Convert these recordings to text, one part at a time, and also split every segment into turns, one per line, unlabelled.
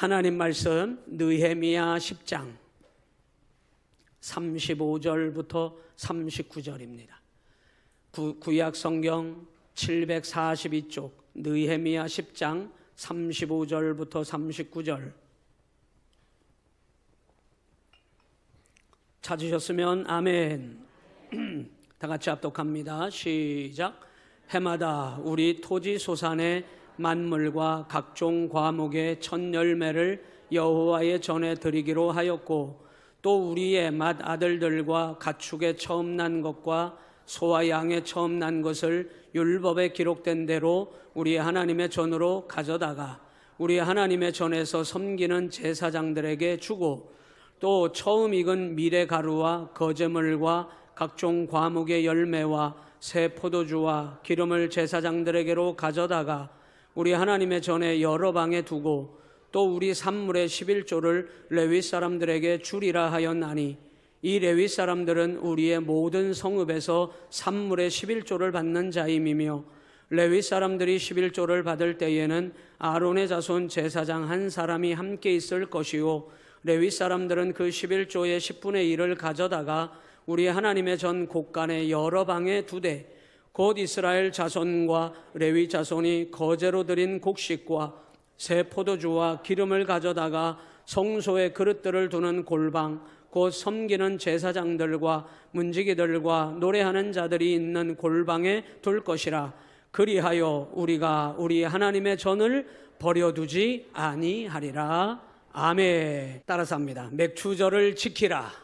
하나님 말씀 느헤미야 10장 35절부터 39절입니다. 구약 성경 742쪽 느헤미야 10장 35절부터 39절 찾으셨으면 아멘. 다 같이 합독합니다. 시작. 해마다 우리 토지 소산의 만물과 각종 과목의 첫 열매를 여호와의 전에 드리기로 하였고, 또 우리의 맏아들들과 가축의 처음 난 것과 소와 양의 처음 난 것을 율법에 기록된 대로 우리 하나님의 전으로 가져다가 우리 하나님의 전에서 섬기는 제사장들에게 주고, 또 처음 익은 밀의 가루와 거제물과 각종 과목의 열매와 새 포도주와 기름을 제사장들에게로 가져다가 우리 하나님의 전에 여러 방에 두고, 또 우리 산물의 11조를 레위 사람들에게 주리라 하였나니, 이 레위 사람들은 우리의 모든 성읍에서 산물의 11조를 받는 자임이며, 레위 사람들이 11조를 받을 때에는 아론의 자손 제사장 한 사람이 함께 있을 것이요, 레위 사람들은 그 11조의 10분의 1을 가져다가 우리 하나님의 전 곳간에 여러 방에 두되, 곧 이스라엘 자손과 레위 자손이 거제로 드린 곡식과 새 포도주와 기름을 가져다가 성소의 그릇들을 두는 골방, 곧 섬기는 제사장들과 문지기들과 노래하는 자들이 있는 골방에 둘 것이라. 그리하여 우리가 우리 하나님의 전을 버려두지 아니하리라. 아멘. 따라서 합니다. 맥추절을 지키라.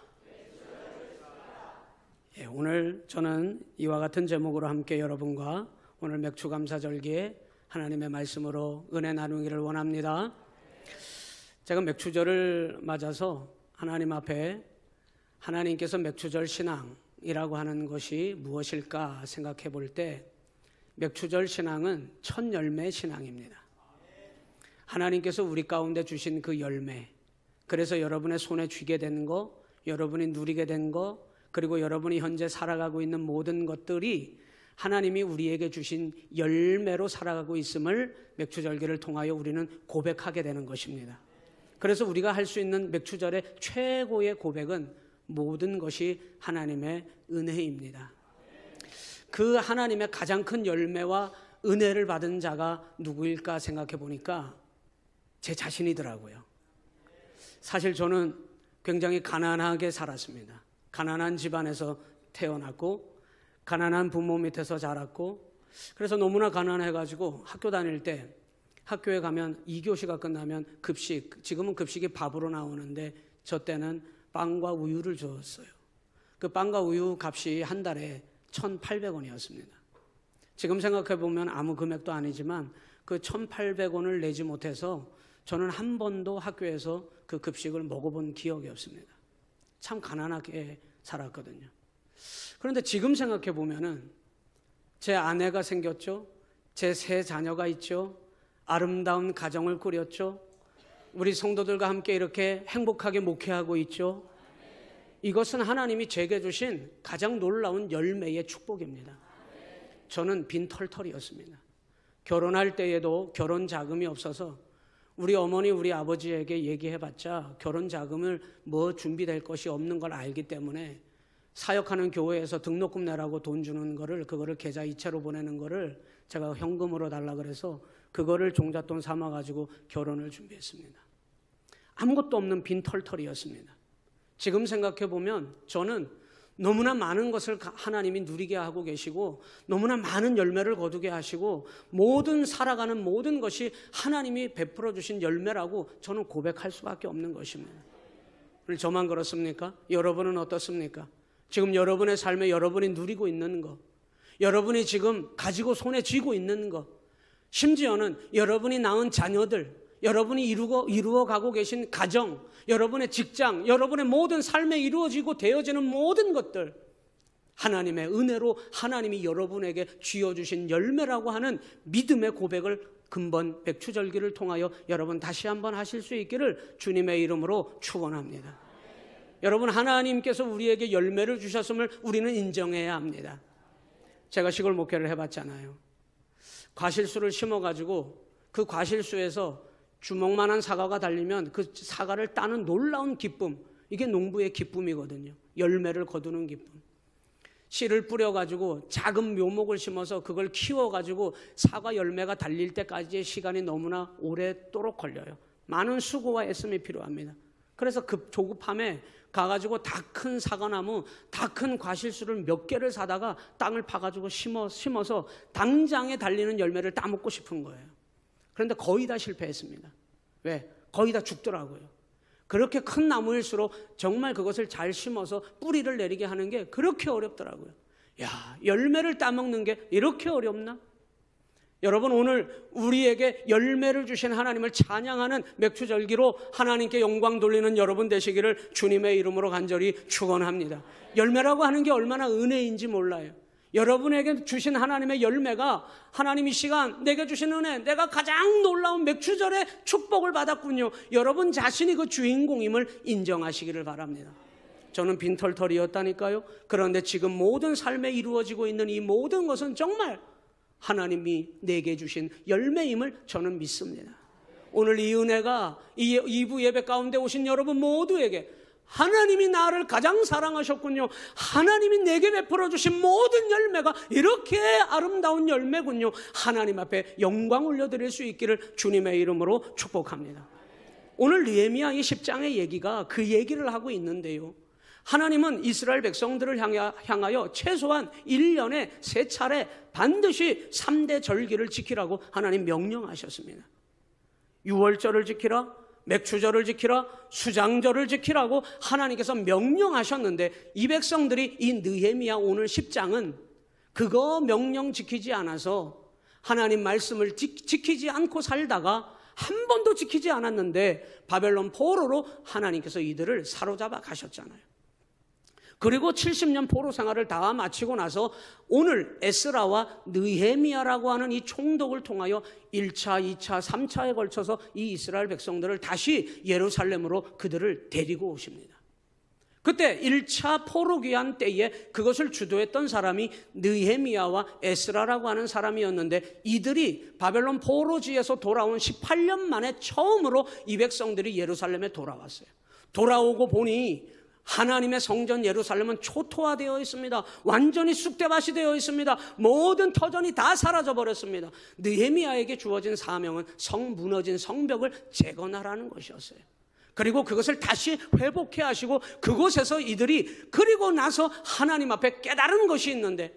오늘 저는 이와 같은 제목으로 함께 여러분과 오늘 맥추감사절기에 하나님의 말씀으로 은혜 나누기를 원합니다. 제가 맥추절을 맞아서 하나님 앞에 하나님께서 맥추절 신앙이라고 하는 것이 무엇일까 생각해 볼 때, 맥추절 신앙은 첫 열매 신앙입니다. 하나님께서 우리 가운데 주신 그 열매, 그래서 여러분의 손에 쥐게 된 거, 여러분이 누리게 된 거, 그리고 여러분이 현재 살아가고 있는 모든 것들이 하나님이 우리에게 주신 열매로 살아가고 있음을 맥추절기를 통하여 우리는 고백하게 되는 것입니다. 그래서 우리가 할 수 있는 맥추절의 최고의 고백은 모든 것이 하나님의 은혜입니다. 그 하나님의 가장 큰 열매와 은혜를 받은 자가 누구일까 생각해 보니까 제 자신이더라고요. 사실 저는 굉장히 가난하게 살았습니다. 가난한 집안에서 태어났고 가난한 부모 밑에서 자랐고, 그래서 너무나 가난해가지고 학교 다닐 때 학교에 가면 2교시가 끝나면 급식, 지금은 급식이 밥으로 나오는데 저 때는 빵과 우유를 줬어요. 그 빵과 우유 값이 한 달에 1,800원이었습니다. 지금 생각해 보면 아무 금액도 아니지만 그 1,800원을 내지 못해서 저는 한 번도 학교에서 그 급식을 먹어본 기억이 없습니다. 참 가난하게 살았거든요. 그런데 지금 생각해 보면은 제 아내가 생겼죠. 제 세 자녀가 있죠. 아름다운 가정을 꾸렸죠. 우리 성도들과 함께 이렇게 행복하게 목회하고 있죠. 이것은 하나님이 제게 주신 가장 놀라운 열매의 축복입니다. 저는 빈털털이었습니다. 결혼할 때에도 결혼 자금이 없어서 우리 어머니 우리 아버지에게 얘기해봤자 결혼 자금을 뭐 준비될 것이 없는 걸 알기 때문에 사역하는 교회에서 등록금 내라고 돈 주는 거를, 그거를 계좌 이체로 보내는 거를 제가 현금으로 달라 그래서 그거를 종잣돈 삼아가지고 결혼을 준비했습니다. 아무것도 없는 빈털털이었습니다. 지금 생각해보면 저는 너무나 많은 것을 하나님이 누리게 하고 계시고 너무나 많은 열매를 거두게 하시고 모든 살아가는 모든 것이 하나님이 베풀어 주신 열매라고 저는 고백할 수밖에 없는 것입니다. 오늘 저만 그렇습니까? 여러분은 어떻습니까? 지금 여러분의 삶에 여러분이 누리고 있는 것, 여러분이 지금 가지고 손에 쥐고 있는 것, 심지어는 여러분이 낳은 자녀들, 여러분이 이루어 가고 계신 가정, 여러분의 직장, 여러분의 모든 삶에 이루어지고 되어지는 모든 것들, 하나님의 은혜로 하나님이 여러분에게 쥐어주신 열매라고 하는 믿음의 고백을 금번 맥추절기를 통하여 여러분 다시 한번 하실 수 있기를 주님의 이름으로 축원합니다. 여러분, 하나님께서 우리에게 열매를 주셨음을 우리는 인정해야 합니다. 제가 시골 목회를 해봤잖아요. 과실수를 심어가지고 그 과실수에서 주먹만한 사과가 달리면 그 사과를 따는 놀라운 기쁨, 이게 농부의 기쁨이거든요. 열매를 거두는 기쁨. 씨를 뿌려가지고 작은 묘목을 심어서 그걸 키워가지고 사과 열매가 달릴 때까지의 시간이 너무나 오래도록 걸려요. 많은 수고와 애씀이 필요합니다. 그래서 급 조급함에 가가지고 다 큰 사과나무, 다 큰 과실수를 몇 개를 사다가 땅을 파가지고 심어서 당장에 달리는 열매를 따먹고 싶은 거예요. 그런데 거의 다 실패했습니다. 왜? 거의 다 죽더라고요. 그렇게 큰 나무일수록 정말 그것을 잘 심어서 뿌리를 내리게 하는 게 그렇게 어렵더라고요. 야, 열매를 따먹는 게 이렇게 어렵나? 여러분, 오늘 우리에게 열매를 주신 하나님을 찬양하는 맥추절기로 하나님께 영광 돌리는 여러분 되시기를 주님의 이름으로 간절히 축원합니다. 열매라고 하는 게 얼마나 은혜인지 몰라요. 여러분에게 주신 하나님의 열매가 하나님 이 시간 내게 주신 은혜, 내가 가장 놀라운 맥추절의 축복을 받았군요. 여러분 자신이 그 주인공임을 인정하시기를 바랍니다. 저는 빈털털이었다니까요. 그런데 지금 모든 삶에 이루어지고 있는 이 모든 것은 정말 하나님이 내게 주신 열매임을 저는 믿습니다. 오늘 이 은혜가 이 2부 예배 가운데 오신 여러분 모두에게 하나님이 나를 가장 사랑하셨군요. 하나님이 내게 베풀어 주신 모든 열매가 이렇게 아름다운 열매군요. 하나님 앞에 영광 올려드릴 수 있기를 주님의 이름으로 축복합니다. 오늘 느헤미야 이 10장의 얘기가 그 얘기를 하고 있는데요. 하나님은 이스라엘 백성들을 향하여 최소한 1년에 3차례 반드시 3대 절기를 지키라고 하나님 명령하셨습니다. 유월절을 지키라, 맥추절을 지키라, 수장절을 지키라고 하나님께서 명령하셨는데 이 백성들이 이 느헤미야 오늘 10장은 그거 명령 지키지 않아서 하나님 말씀을 지키지 않고 살다가 한 번도 지키지 않았는데 바벨론 포로로 하나님께서 이들을 사로잡아 가셨잖아요. 그리고 70년 포로 생활을 다 마치고 나서 오늘 에스라와 느헤미야라고 하는 이 총독을 통하여 1차, 2차, 3차에 걸쳐서 이 이스라엘 백성들을 다시 예루살렘으로 그들을 데리고 오십니다. 그때 1차 포로 귀환 때에 그것을 주도했던 사람이 느헤미야와 에스라라고 하는 사람이었는데 이들이 바벨론 포로지에서 돌아온 18년 만에 처음으로 이 백성들이 예루살렘에 돌아왔어요. 돌아오고 보니 하나님의 성전 예루살렘은 초토화되어 있습니다. 완전히 쑥대밭이 되어 있습니다. 모든 터전이 다 사라져 버렸습니다. 느헤미야에게 주어진 사명은 무너진 성벽을 재건하라는 것이었어요. 그리고 그것을 다시 회복해 하시고 그곳에서 이들이 그리고 나서 하나님 앞에 깨달은 것이 있는데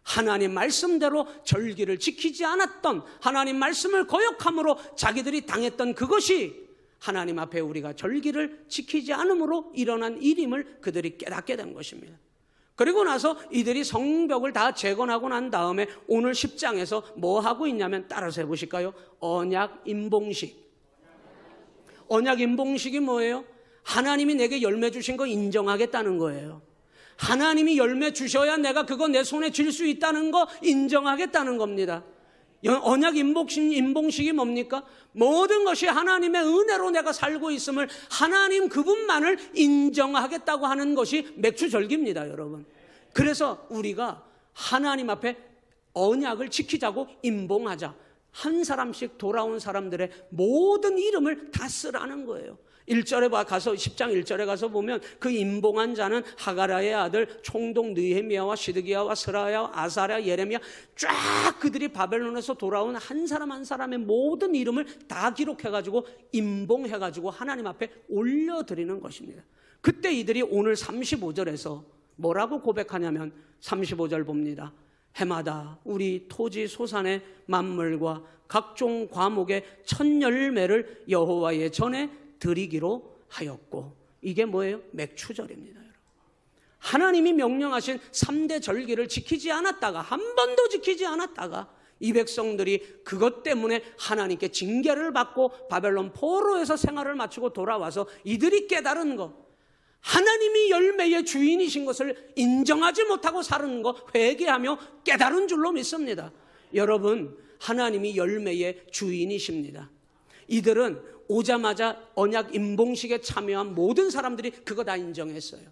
하나님 말씀대로 절기를 지키지 않았던, 하나님 말씀을 거역함으로 자기들이 당했던 그것이 하나님 앞에 우리가 절기를 지키지 않음으로 일어난 일임을 그들이 깨닫게 된 것입니다. 그리고 나서 이들이 성벽을 다 재건하고 난 다음에 오늘 10장에서 뭐 하고 있냐면 따라서 해보실까요? 언약 임봉식. 언약 임봉식이 뭐예요? 하나님이 내게 열매 주신 거 인정하겠다는 거예요. 하나님이 열매 주셔야 내가 그거 내 손에 쥘 수 있다는 거 인정하겠다는 겁니다. 언약 임봉식이 뭡니까? 모든 것이 하나님의 은혜로 내가 살고 있음을 하나님 그분만을 인정하겠다고 하는 것이 맥추절기입니다, 여러분. 그래서 우리가 하나님 앞에 언약을 지키자고 임봉하자. 한 사람씩 돌아온 사람들의 모든 이름을 다 쓰라는 거예요. 1절에 가서 10장 1절에 가서 보면 그 임봉한 자는 하가라의 아들 총독 느헤미야와 시드기야와 스라야 아사랴 예레미야 쫙 그들이 바벨론에서 돌아온 한 사람 한 사람의 모든 이름을 다 기록해가지고 임봉해가지고 하나님 앞에 올려드리는 것입니다. 그때 이들이 오늘 35절에서 뭐라고 고백하냐면 35절 봅니다. 해마다 우리 토지 소산의 만물과 각종 과목의 첫 열매를 여호와의 전에 드리기로 하였고, 이게 뭐예요? 맥추절입니다. 여러분. 하나님이 명령하신 3대 절기를 지키지 않았다가, 한 번도 지키지 않았다가 이 백성들이 그것 때문에 하나님께 징계를 받고 바벨론 포로에서 생활을 마치고 돌아와서 이들이 깨달은 것, 하나님이 열매의 주인이신 것을 인정하지 못하고 사는 것, 회개하며 깨달은 줄로 믿습니다. 여러분, 하나님이 열매의 주인이십니다. 이들은 오자마자 언약 임봉식에 참여한 모든 사람들이 그거 다 인정했어요.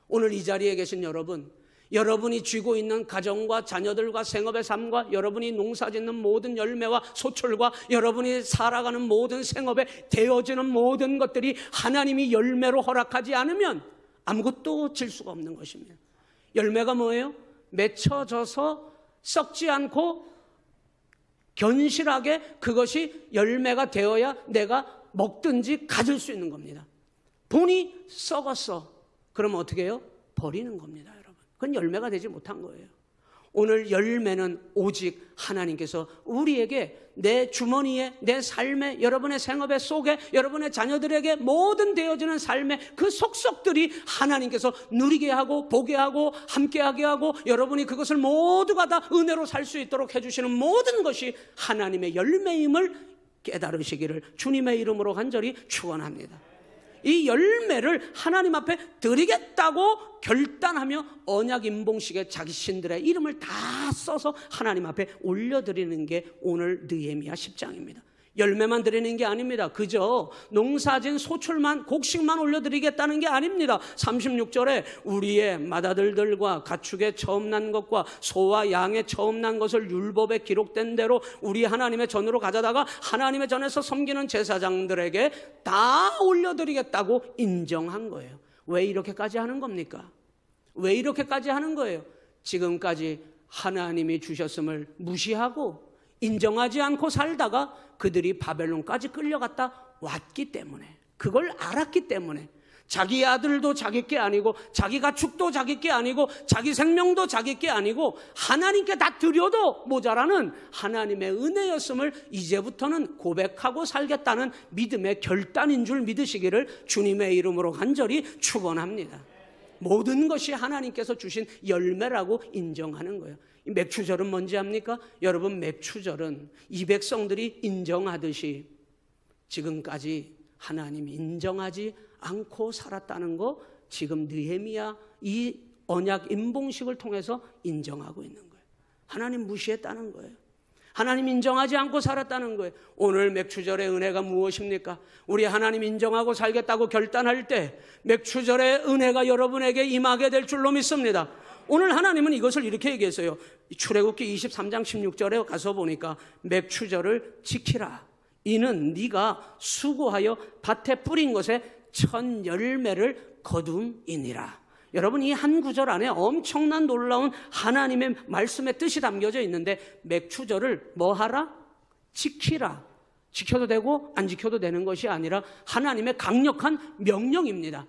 오늘 이 자리에 계신 여러분, 여러분이 쥐고 있는 가정과 자녀들과 생업의 삶과 여러분이 농사짓는 모든 열매와 소출과 여러분이 살아가는 모든 생업에 되어지는 모든 것들이 하나님이 열매로 허락하지 않으면 아무것도 질 수가 없는 것입니다. 열매가 뭐예요? 맺혀져서 썩지 않고 견실하게 그것이 열매가 되어야 내가 먹든지 가질 수 있는 겁니다. 본이 썩었어. 그러면 어떻게 해요? 버리는 겁니다, 여러분. 그건 열매가 되지 못한 거예요. 오늘 열매는 오직 하나님께서 우리에게 내 주머니에, 내 삶에, 여러분의 생업의 속에, 여러분의 자녀들에게 모든 되어지는 삶의 그 속속들이 하나님께서 누리게 하고 보게 하고 함께하게 하고 여러분이 그것을 모두가 다 은혜로 살 수 있도록 해주시는 모든 것이 하나님의 열매임을 깨달으시기를 주님의 이름으로 간절히 축원합니다. 이 열매를 하나님 앞에 드리겠다고 결단하며 언약 임봉식에 자기 신들의 이름을 다 써서 하나님 앞에 올려드리는 게 오늘 느헤미야 10장입니다. 열매만 드리는 게 아닙니다. 그저 농사진 소출만 곡식만 올려드리겠다는 게 아닙니다. 36절에 우리의 맏아들들과 가축의 처음 난 것과 소와 양의 처음 난 것을 율법에 기록된 대로 우리 하나님의 전으로 가져다가 하나님의 전에서 섬기는 제사장들에게 다 올려드리겠다고 인정한 거예요. 왜 이렇게까지 하는 겁니까? 왜 이렇게까지 하는 거예요? 지금까지 하나님이 주셨음을 무시하고 인정하지 않고 살다가 그들이 바벨론까지 끌려갔다 왔기 때문에, 그걸 알았기 때문에 자기 아들도 자기 게 아니고 자기 가축도 자기 게 아니고 자기 생명도 자기 게 아니고 하나님께 다 드려도 모자라는 하나님의 은혜였음을 이제부터는 고백하고 살겠다는 믿음의 결단인 줄 믿으시기를 주님의 이름으로 간절히 축원합니다. 모든 것이 하나님께서 주신 열매라고 인정하는 거예요. 맥추절은 뭔지 압니까? 여러분, 맥추절은 이 백성들이 인정하듯이 지금까지 하나님이 인정하지 않고 살았다는 거 지금 느헤미야 이 언약 임봉식을 통해서 인정하고 있는 거예요. 하나님 무시했다는 거예요. 하나님 인정하지 않고 살았다는 거예요. 오늘 맥추절의 은혜가 무엇입니까? 우리 하나님 인정하고 살겠다고 결단할 때 맥추절의 은혜가 여러분에게 임하게 될 줄로 믿습니다. 오늘 하나님은 이것을 이렇게 얘기했어요. 출애굽기 23장 16절에 가서 보니까 맥추절을 지키라. 이는 네가 수고하여 밭에 뿌린 것에 첫 열매를 거둠이니라. 여러분, 이 한 구절 안에 엄청난 놀라운 하나님의 말씀의 뜻이 담겨져 있는데 맥추절을 뭐 하라? 지키라. 지켜도 되고 안 지켜도 되는 것이 아니라 하나님의 강력한 명령입니다.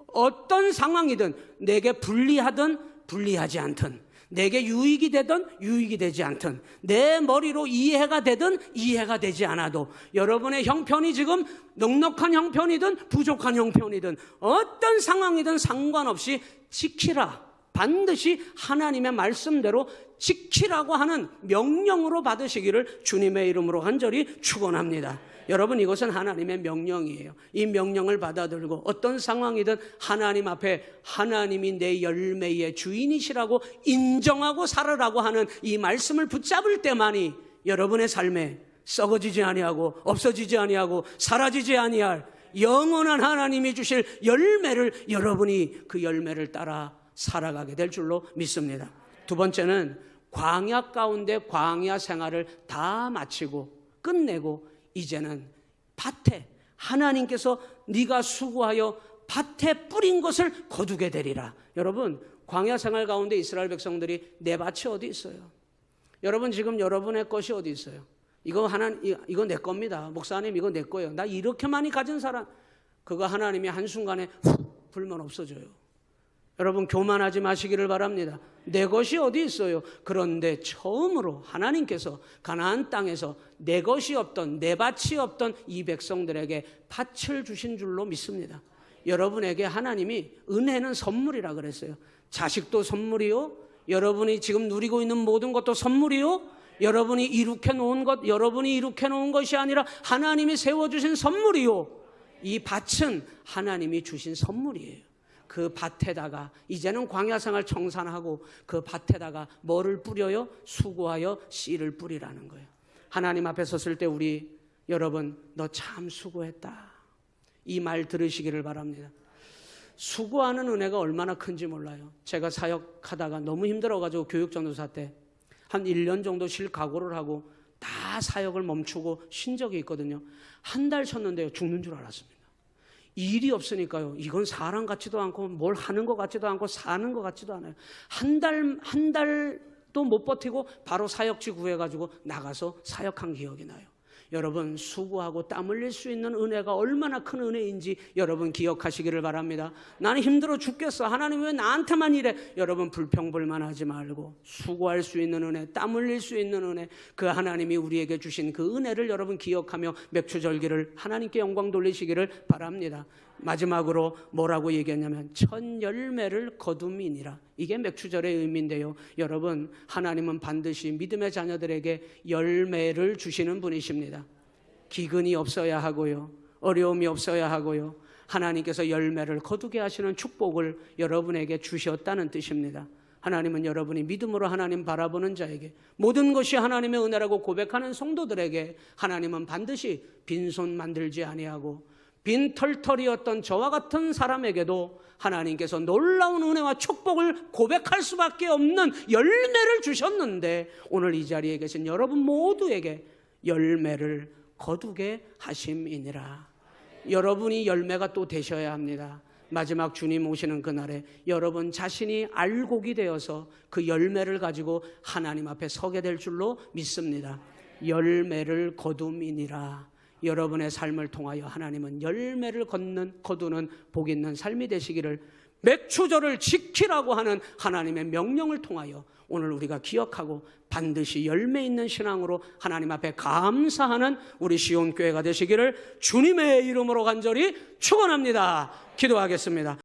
어떤 상황이든 내게 불리하든 불리하지 않든, 내게 유익이 되든 유익이 되지 않든, 내 머리로 이해가 되든 이해가 되지 않아도 여러분의 형편이 지금 넉넉한 형편이든 부족한 형편이든 어떤 상황이든 상관없이 지키라. 반드시 하나님의 말씀대로 지키라고 하는 명령으로 받으시기를 주님의 이름으로 간절히 축원합니다. 여러분, 이것은 하나님의 명령이에요. 이 명령을 받아들고 어떤 상황이든 하나님 앞에 하나님이 내 열매의 주인이시라고 인정하고 살으라고 하는 이 말씀을 붙잡을 때만이 여러분의 삶에 썩어지지 아니하고 없어지지 아니하고 사라지지 아니할 영원한 하나님이 주실 열매를 여러분이 그 열매를 따라 살아가게 될 줄로 믿습니다. 두 번째는 광야 가운데 광야 생활을 다 마치고 끝내고 이제는 밭에 하나님께서 네가 수고하여 밭에 뿌린 것을 거두게 되리라. 여러분, 광야 생활 가운데 이스라엘 백성들이 내 밭이 어디 있어요? 여러분, 지금 여러분의 것이 어디 있어요? 이거 내 겁니다. 목사님, 이거 내 거예요. 나 이렇게 많이 가진 사람. 그거 하나님이 한순간에 훅 불면 없어져요. 여러분, 교만하지 마시기를 바랍니다. 내 것이 어디 있어요? 그런데 처음으로 하나님께서 가나안 땅에서 내 것이 없던, 내 밭이 없던 이 백성들에게 밭을 주신 줄로 믿습니다. 여러분에게 하나님이 은혜는 선물이라 그랬어요. 자식도 선물이요, 여러분이 지금 누리고 있는 모든 것도 선물이요, 여러분이 이룩해 놓은 것, 여러분이 이룩해 놓은 것이 아니라 하나님이 세워주신 선물이요, 이 밭은 하나님이 주신 선물이에요. 그 밭에다가 이제는 광야생활 청산하고 그 밭에다가 뭐를 뿌려요? 수고하여 씨를 뿌리라는 거예요. 하나님 앞에 섰을 때 우리 여러분, 너 참 수고했다, 이 말 들으시기를 바랍니다. 수고하는 은혜가 얼마나 큰지 몰라요. 제가 사역하다가 너무 힘들어가지고 교육전도사 때 한 1년 정도 쉴 각오를 하고 다 사역을 멈추고 쉰 적이 있거든요. 한 달 쉬었는데요, 죽는 줄 알았습니다. 일이 없으니까요. 이건 사람 같지도 않고 뭘 하는 것 같지도 않고 사는 것 같지도 않아요. 한 달도 못 버티고 바로 사역지 구해가지고 나가서 사역한 기억이 나요. 여러분, 수고하고 땀 흘릴 수 있는 은혜가 얼마나 큰 은혜인지 여러분 기억하시기를 바랍니다. 나는 힘들어 죽겠어. 하나님 왜 나한테만 이래? 여러분, 불평불만하지 말고 수고할 수 있는 은혜, 땀 흘릴 수 있는 은혜, 그 하나님이 우리에게 주신 그 은혜를 여러분 기억하며 맥추절기를 하나님께 영광 돌리시기를 바랍니다. 마지막으로 뭐라고 얘기했냐면 첫 열매를 거둠이니라. 이게 맥추절의 의미인데요. 여러분, 하나님은 반드시 믿음의 자녀들에게 열매를 주시는 분이십니다. 기근이 없어야 하고요, 어려움이 없어야 하고요, 하나님께서 열매를 거두게 하시는 축복을 여러분에게 주셨다는 뜻입니다. 하나님은 여러분이 믿음으로 하나님 바라보는 자에게, 모든 것이 하나님의 은혜라고 고백하는 성도들에게 하나님은 반드시 빈손 만들지 아니하고 빈털털이었던 저와 같은 사람에게도 하나님께서 놀라운 은혜와 축복을 고백할 수밖에 없는 열매를 주셨는데, 오늘 이 자리에 계신 여러분 모두에게 열매를 거두게 하심이니라. 여러분이 열매가 또 되셔야 합니다. 마지막 주님 오시는 그날에 여러분 자신이 알곡이 되어서 그 열매를 가지고 하나님 앞에 서게 될 줄로 믿습니다. 열매를 거둠이니라. 여러분의 삶을 통하여 하나님은 열매를 거두는 복 있는 삶이 되시기를, 맥추절을 지키라고 하는 하나님의 명령을 통하여 오늘 우리가 기억하고 반드시 열매 있는 신앙으로 하나님 앞에 감사하는 우리 시온교회가 되시기를 주님의 이름으로 간절히 축원합니다. 기도하겠습니다.